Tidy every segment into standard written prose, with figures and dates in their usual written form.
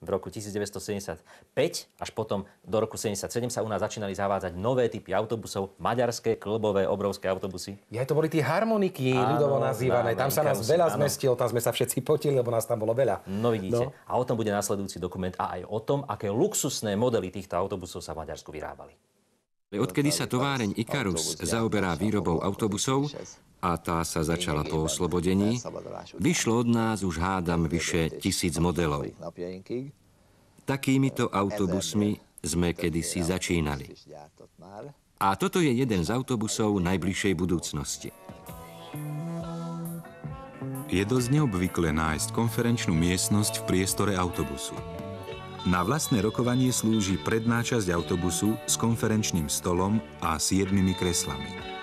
v roku 1975 až potom do roku 77 sa u nás začínali zavádzať nové typy autobusov, maďarské, klbové, obrovské autobusy. Ja, to boli tie harmoniky, ľudovo nazývané. Tam sa nás veľa zmestilo, tam sme sa všetci potili, lebo nás tam bolo veľa. No vidíte. No. A o tom bude nasledujúci dokument a aj o tom, aké luxusné modely týchto autobusov sa v Maďarsku vyrábali. Odkedy sa továreň Ikarus zaoberá výrobou autobusov, a tá sa začala po oslobodení, vyšlo od nás už hádam vyše 1000 modelov. Takýmito autobusmi sme kedysi začínali. A toto je jeden z autobusov najbližšej budúcnosti. Je dosť neobvyklé nájsť konferenčnú miestnosť v priestore autobusu. Na vlastné rokovanie slúži predná časť autobusu s konferenčným stolom a 7 kreslami.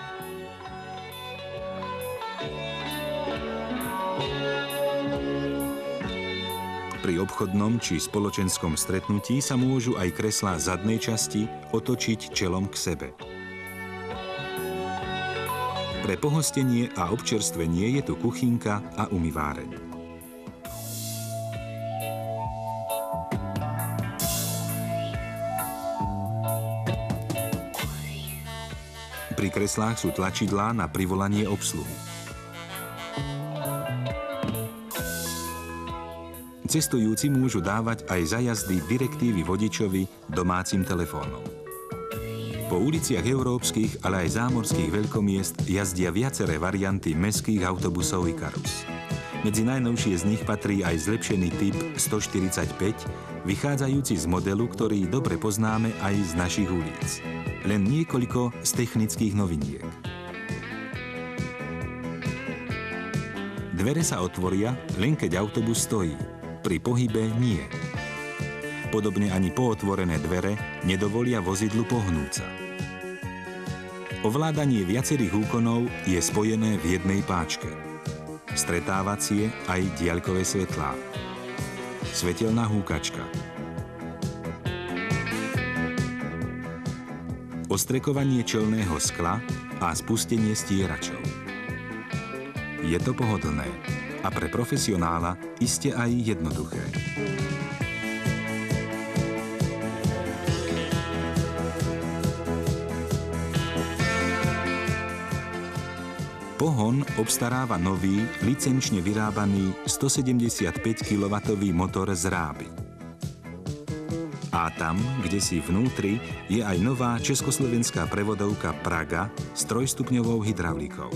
Pri obchodnom či spoločenskom stretnutí sa môžu aj kreslá zadnej časti otočiť čelom k sebe. Pre pohostenie a občerstvenie je tu kuchynka a umýváreň. Pri kreslách sú tlačidlá na privolanie obsluhy. Cestujúci môžu dávať aj za jazdy direktívy vodičovi domácim telefónom. Po uliciach európskych, ale aj zámorských veľkomiest jazdia viaceré varianty mestských autobusov Ikarus. Medzi najnovšie z nich patrí aj zlepšený typ 145, vychádzajúci z modelu, ktorý dobre poznáme aj z našich ulic. Len niekoľko z technických noviniek. Dvere sa otvoria, len keď autobus stojí. Pri pohybe nie. Podobne ani pootvorené dvere nedovolia vozidlu pohnúť sa. Ovládanie viacerých úkonov je spojené v jednej páčke. Stretávacie aj diaľkové svetlá. Svetelná húkačka. Ostrekovanie čelného skla a spustenie stieračov. Je to pohodlné a pre profesionála iste aj jednoduché. Pohon obstaráva nový, licenčne vyrábaný 175 kW motor z Ráby. A tam, kde si vnútri, je aj nová československá prevodovka Praga s 3-stupňovou hydraulikou.